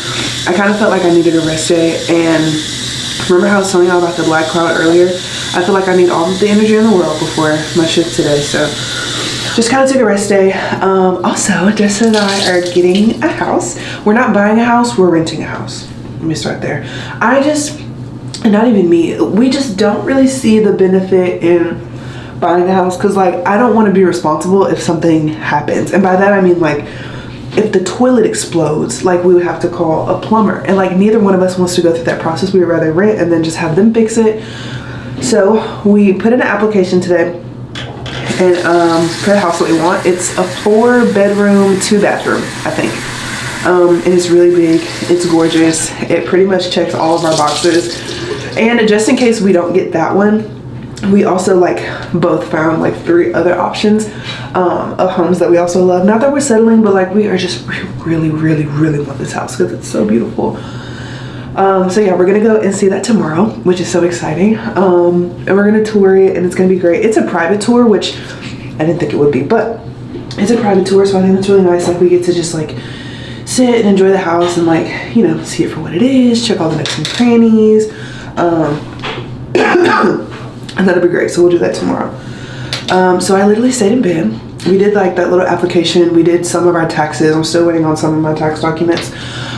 I kind of felt like I needed a rest day, and remember how I was telling y'all about the black cloud earlier? I feel like I need all of the energy in the world before my shift today, so just kind of took a rest day. Also, Jessica and I are getting a house. We're not buying a house, we're renting a house. Let me start there. Not even me, we just don't really see the benefit in buying a house because like I don't want to be responsible if something happens. And by that I mean like if the toilet explodes, like we would have to call a plumber, and like neither one of us wants to go through that process. We would rather rent and then just have them fix it. So we put in an application today and for the house that we want. It's a 4-bedroom, 2-bathroom, I think. And it's really big, it's gorgeous. It pretty much checks all of our boxes. And just in case we don't get that one, we also like both found like 3 other options of homes that we also love. Not that we're settling, but like we are just really want this house because it's so beautiful. So yeah, we're gonna go and see that tomorrow, which is so exciting. And we're gonna tour it, and it's gonna be great. It's a private tour, which I didn't think it would be, but it's a private tour, so I think that's really nice. Like we get to just like sit and enjoy the house and like, you know, see it for what it is, check all the nooks and crannies. And that'll be great, so we'll do that tomorrow. So I literally stayed in bed we did like that little application. We did some of our taxes. I'm still waiting on some of my tax documents.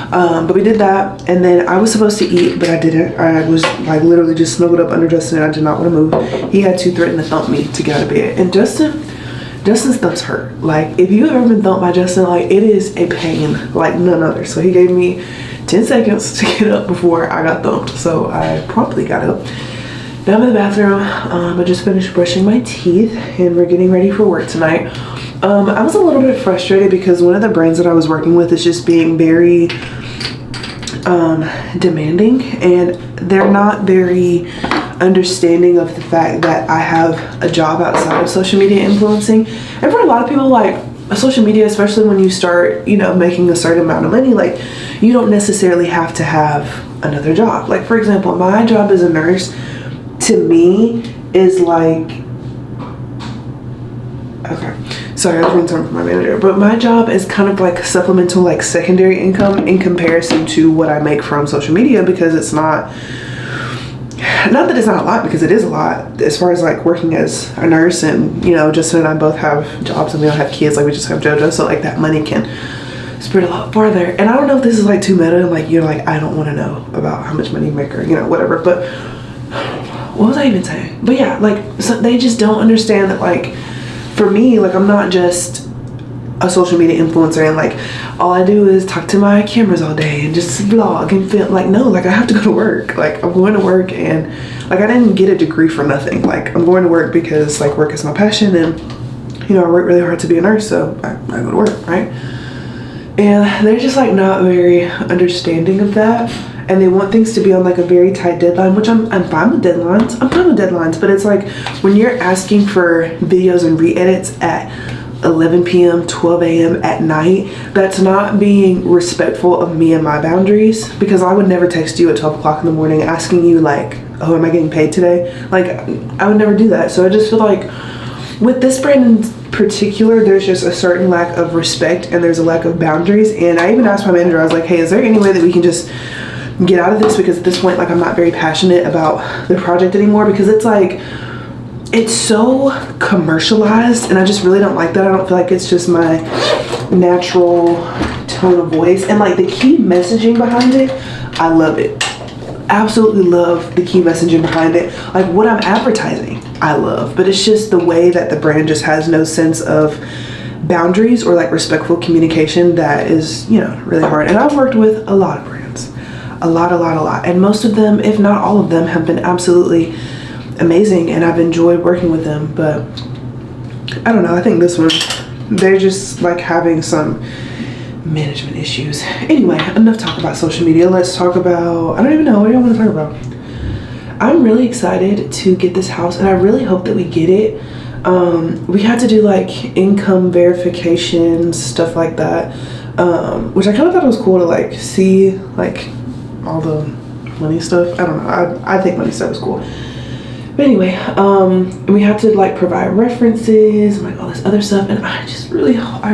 But we did that, and then I was supposed to eat, but I didn't. I was like literally just snuggled up under Justin, and I did not want to move. He had to threaten to thump me to get out of bed. And Justin's thumps hurt. Like, if you've ever been thumped by Justin, like, it is a pain like none other. So he gave me 10 seconds to get up before I got thumped. So I promptly got up. Now I'm in the bathroom. I just finished brushing my teeth, and we're getting ready for work tonight. I was a little bit frustrated because one of the brands that I was working with is just being very demanding, and they're not very understanding of the fact that I have a job outside of social media influencing. And for a lot of people, like, social media, especially when you start, you know, making a certain amount of money, like, you don't necessarily have to have another job. Like, for example, my job as a nurse to me is like, okay, sorry, I was reading something from my manager, but my job is kind of like supplemental, like secondary income in comparison to what I make from social media, because it's not that it's not a lot, because it is a lot as far as like working as a nurse. And, you know, Justin and I both have jobs and we don't have kids, like we just have JoJo, so like that money can spread a lot farther. And I don't know if this is like too meta, and like you're like, I don't want to know about how much money you make, or, you know, whatever, but what was I even saying? But yeah, like, so they just don't understand that, like, for me, like, I'm not just a social media influencer and like all I do is talk to my cameras all day and just vlog and film. Like, no, like I have to go to work. Like, I'm going to work, and like I didn't get a degree for nothing. Like, I'm going to work because like work is my passion, and, you know, I work really hard to be a nurse, so I go to work, right? And they're just like not very understanding of that, and they want things to be on like a very tight deadline, which I'm fine with deadlines. I'm fine with deadlines, but it's like when you're asking for videos and re-edits at 11 p.m., 12 a.m. at night, that's not being respectful of me and my boundaries, because I would never text you at 12 o'clock in the morning asking you like, oh, am I getting paid today? Like, I would never do that. So I just feel like with this brand in particular, there's just a certain lack of respect, and there's a lack of boundaries. And I even asked my manager, I was like, hey, is there any way that we can just get out of this? Because at this point, like, I'm not very passionate about the project anymore, because it's like, it's so commercialized, and I just really don't like that. I don't feel like it's just my natural tone of voice. And like the key messaging behind it, I love it. Absolutely love the key messaging behind it. Like what I'm advertising, I love, but it's just the way that the brand just has no sense of boundaries or like respectful communication that is, you know, really hard. And I've worked with a lot of brands, a lot, and most of them, if not all of them, have been absolutely amazing, and I've enjoyed working with them. But I don't know, I think this one, they're just like having some management issues. Anyway, enough talk about social media. Let's talk about, I don't even know, what do you want to talk about? I'm really excited to get this house, and I really hope that we get it. We had to do like income verification, stuff like that, which I kind of thought it was cool to like see like all the money stuff. I don't know, I think money stuff is cool. But anyway, we have to like provide references and like all this other stuff, and I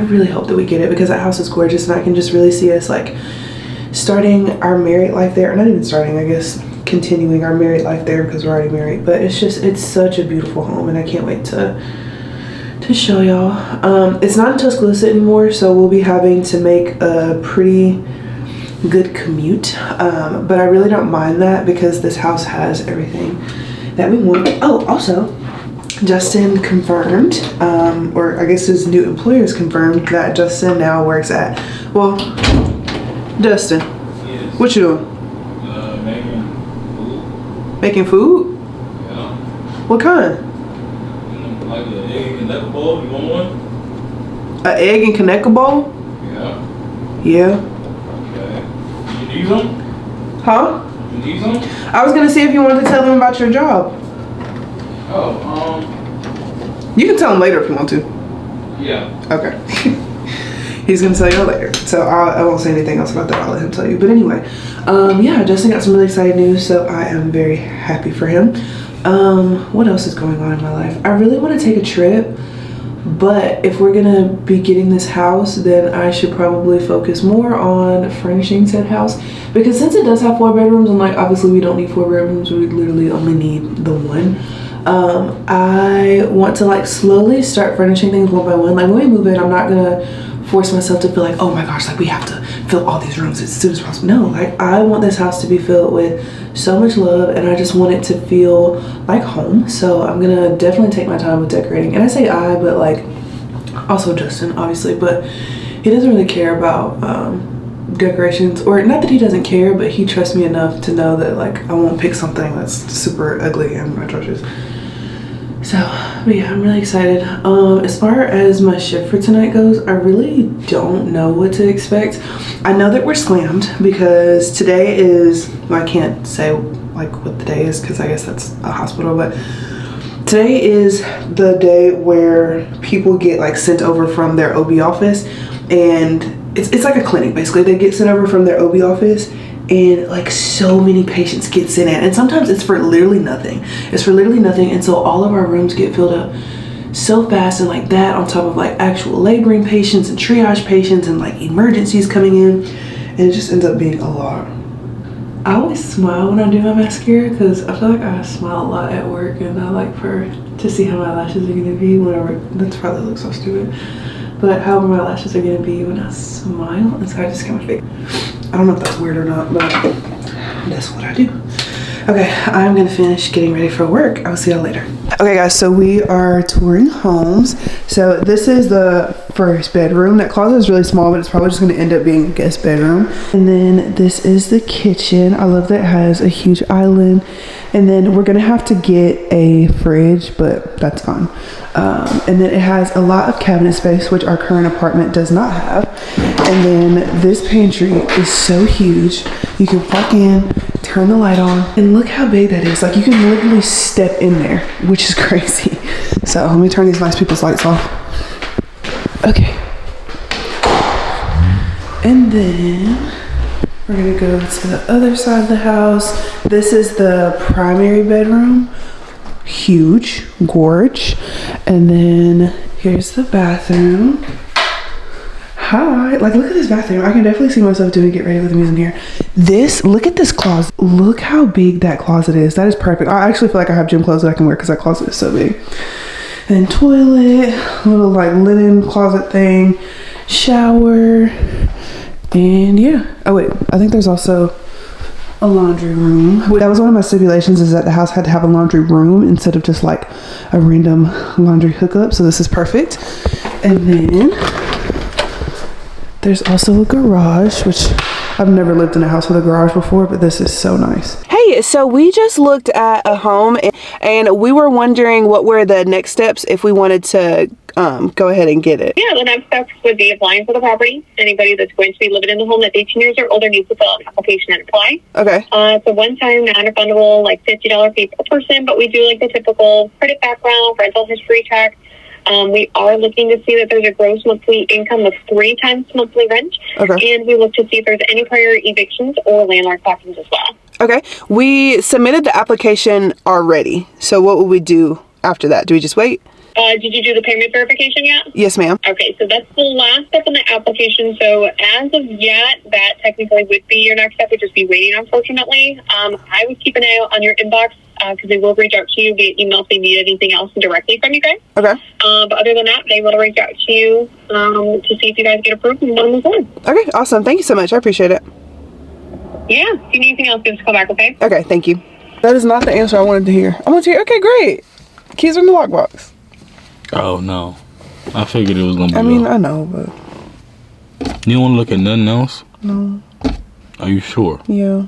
really hope that we get it, because that house is gorgeous, and I can just really see us like starting our married life there. Or not even starting, I guess continuing our married life there, because we're already married. But it's such a beautiful home, and I can't wait to show y'all. It's not in Tuscaloosa anymore, so we'll be having to make a pretty good commute, but I really don't mind that, because this house has everything that we want. Oh, also, Justin confirmed, or I guess his new employers confirmed, that Justin now works at, well, Justin, Yes. what you doing? Making food. Making food? Yeah. What kind? Like an egg and nugget bowl. You want one? An egg and Kaneka bowl? Yeah. Yeah. Okay. You need some? Huh? You need some? I was gonna see if you wanted to tell them about your job. Oh, You can tell him later if you want to. yeah. Okay. He's gonna tell you later, so I won't say anything else about that. I'll let him tell you. But anyway, yeah, Justin got some really exciting news, so I am very happy for him. What else is going on in my life? I really want to take a trip, but if we're gonna be getting this house, then I should probably focus more on furnishing said house, because since it does have 4 bedrooms, and like obviously we don't need 4 bedrooms, we literally only need the one. I want to like slowly start furnishing things one by one. Like when we move in, I'm not gonna force myself to feel like, oh my gosh, like we have to fill all these rooms as soon as possible. No, like I want this house to be filled with so much love, and I just want it to feel like home. So I'm gonna definitely take my time with decorating. And I say I, but like also Justin, obviously, but he doesn't really care about decorations, or not that he doesn't care, but he trusts me enough to know that like I won't pick something that's super ugly and atrocious. So, but yeah, I'm really excited. As far as my shift for tonight goes, I really don't know what to expect. I know that we're slammed because today is, well, I can't say like what the day is because I guess that's a hospital, but today is the day where people get like sent over from their OB office, and it's like a clinic basically. They get sent over from their OB office, and like so many patients get sent in, and sometimes it's for literally nothing. It's for literally nothing, and so all of our rooms get filled up so fast, and like that on top of like actual laboring patients and triage patients and like emergencies coming in, and it just ends up being a lot. I always smile when I do my mascara because I feel like I smile a lot at work, and I like to see how my lashes are gonna be whenever. That's probably looks so stupid, but however my lashes are gonna be when I smile, and so I just kind of fake. I don't know if that's weird or not, but that's what I do. Okay, I'm gonna finish getting ready for work. I'll see y'all later. Okay guys, so we are touring homes. So this is the first bedroom. That closet is really small, but it's probably just gonna end up being a guest bedroom. And then this is the kitchen. I love that it has a huge island. And then we're gonna have to get a fridge, but that's fine. And then it has a lot of cabinet space, which our current apartment does not have. And then this pantry is so huge. You can walk in, turn the light on, and look how big that is. Like you can literally step in there, which is crazy. So let me turn these nice people's lights off. Okay. And then we're gonna go to the other side of the house. This is the primary bedroom. Huge, gorge. And then here's the bathroom. Hi, like look at this bathroom. I can definitely see myself doing get ready with me in here. Look at this closet. Look how big that closet is. That is perfect. I actually feel like I have gym clothes that I can wear because that closet is so big. And toilet, little like linen closet thing, shower, and yeah. Oh wait, I think there's also a laundry room. That was one of my stipulations, is that the house had to have a laundry room instead of just like a random laundry hookup. So this is perfect. And then there's also a garage, which I've never lived in a house with a garage before, but this is so nice. Hey, so we just looked at a home, and we were wondering what were the next steps if we wanted to go ahead and get it. Yeah, the next steps would be applying for the property. Anybody that's going to be living in the home that's 18 years or older needs to fill out an application and apply. Okay. It's a one-time, non-refundable, like $50 fee per person, but we do like the typical credit background, rental history check. We are looking to see that there's a gross monthly income of 3 times monthly rent. Okay. And we look to see if there's any prior evictions or landlord properties as well. Okay. We submitted the application already. So what would we do after that? Do we just wait? Did you do the payment verification yet? Yes, ma'am. Okay, so that's the last step in the application. So as of yet, that technically would be your next step. Would just be waiting, unfortunately. I would keep an eye out on your inbox because they will reach out to you via email if they need anything else directly from you guys. Okay. But other than that, they will reach out to you to see if you guys get approved and want to move forward. Okay, awesome. Thank you so much. I appreciate it. Yeah, if you need anything else, just call back, okay? Okay, thank you. That is not the answer I wanted to hear. I wanted to hear, okay, great. Keys are in the lockbox. Oh no, I figured it was gonna be. I mean, I know, but You don't want to look at nothing else? no. Are you sure? Yeah.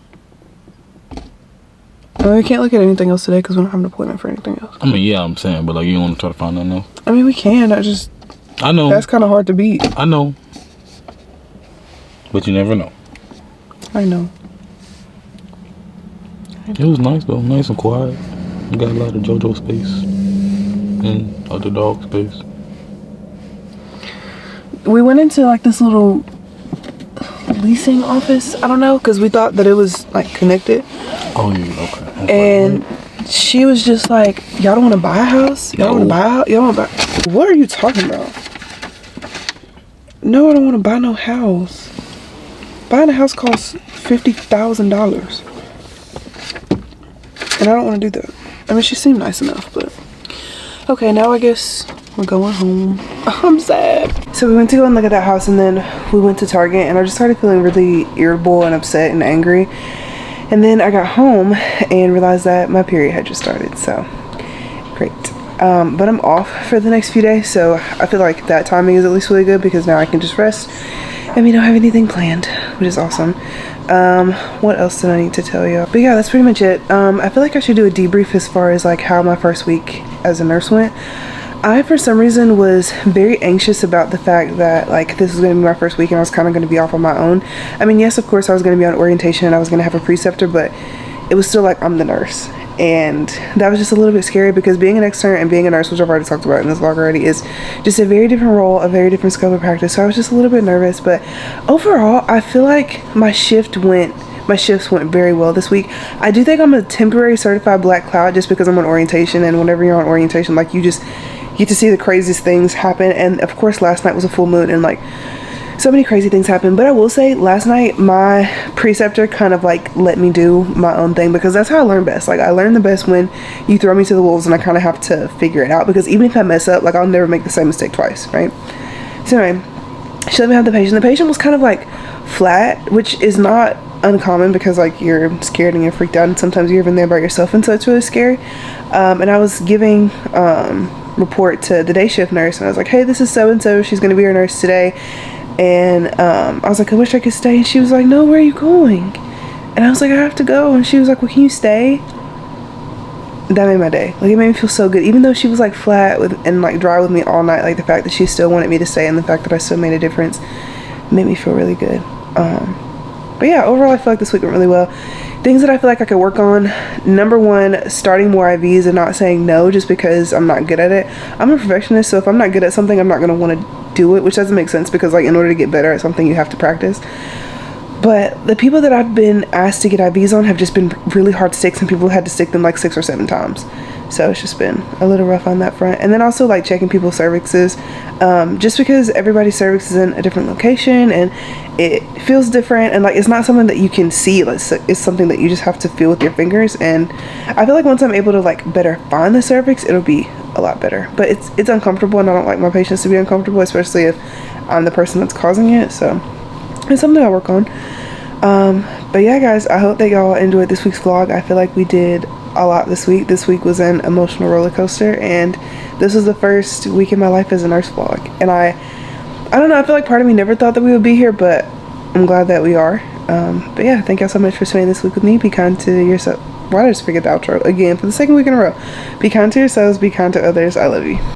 I can't look at anything else today because we don't have an appointment for anything else. I mean, yeah, I'm saying, but like, you don't want to try to find nothing else? I mean, we can. I know. That's kind of hard to beat. I know. But you never know. I know. It was nice though, nice and quiet. You got a lot of JoJo space and other dog space. We went into like this little leasing office. I don't know, because we thought that it was like connected. Oh yeah, okay. And she was just like, y'all don't want to buy a house? Y'all want to buy a house? Y'all want to buy? What are you talking about? No, I don't want to buy no house. Buying a house costs $50,000. And I don't want to do that. I mean, she seemed nice enough, but okay, now I guess we're going home. I'm sad. So we went to go and look at that house, and then we went to Target, and I just started feeling really irritable and upset and angry. And then I got home and realized that my period had just started, so great. But I'm off for the next few days, so I feel like that timing is at least really good because now I can just rest and we don't have anything planned, which is awesome. What else did I need to tell you? But yeah, that's pretty much it. I feel like I should do a debrief as far as like how my first week as a nurse went. I, for some reason, was very anxious about the fact that like this was going to be my first week and I was kind of going to be off on my own. I mean, yes, of course I was going to be on orientation and I was going to have a preceptor, but it was still like I'm the nurse. And that was just a little bit scary because being an extern and being a nurse, which I've already talked about in this vlog already, is just a very different role, a very different scope of practice. So I was just a little bit nervous, but overall I feel like my shifts went very well this week. I do think I'm a temporary certified black cloud just because I'm on orientation, and whenever you're on orientation, like you just get to see the craziest things happen. And of course last night was a full moon and like so many crazy things happened. But I will say last night my preceptor kind of like let me do my own thing because that's how I learn best. Like I learn the best when you throw me to the wolves and I kind of have to figure it out, because even if I mess up, like I'll never make the same mistake twice, right? So anyway, she let me have the patient. The patient was kind of like flat, which is not uncommon because like you're scared and you're freaked out and sometimes you're even there by yourself, and so it's really scary. And I was giving report to the day shift nurse, and I was like, hey, this is so and so, she's going to be our nurse today. And I was like, I wish I could stay. And she was like, no, where are you going? And I was like, I have to go. And she was like, well, can you stay? That made my day. Like it made me feel so good, even though she was like flat with and like dry with me all night. Like the fact that she still wanted me to stay and the fact that I still made a difference made me feel really good. But yeah, overall I feel like this week went really well. Things that I feel like I could work on: number one, starting more IVs and not saying no just because I'm not good at it. I'm a perfectionist, so if I'm not good at something, I'm not going to want to do it, which doesn't make sense because like in order to get better at something you have to practice. But the people that I've been asked to get IVs on have just been really hard sticks, and people had to stick them like 6 or 7 times. So it's just been a little rough on that front. And then also like checking people's cervixes, just because everybody's cervix is in a different location and it feels different, and like it's not something that you can see. It's something that you just have to feel with your fingers. And I feel like once I'm able to like better find the cervix, it'll be a lot better. But it's uncomfortable, and I don't like my patients to be uncomfortable, especially if I'm the person that's causing it. So it's something I work on. But yeah guys, I hope that y'all enjoyed this week's vlog. I feel like we did a lot this week. This week was an emotional roller coaster, and this was the first week in my life as a nurse vlog. And I don't know, I feel like part of me never thought that we would be here, but I'm glad that we are. But yeah, thank y'all so much for spending this week with me. Be kind to yourself. Why did I just forget the outro again for the second week in a row? Be kind to yourselves, be kind to others. I love you.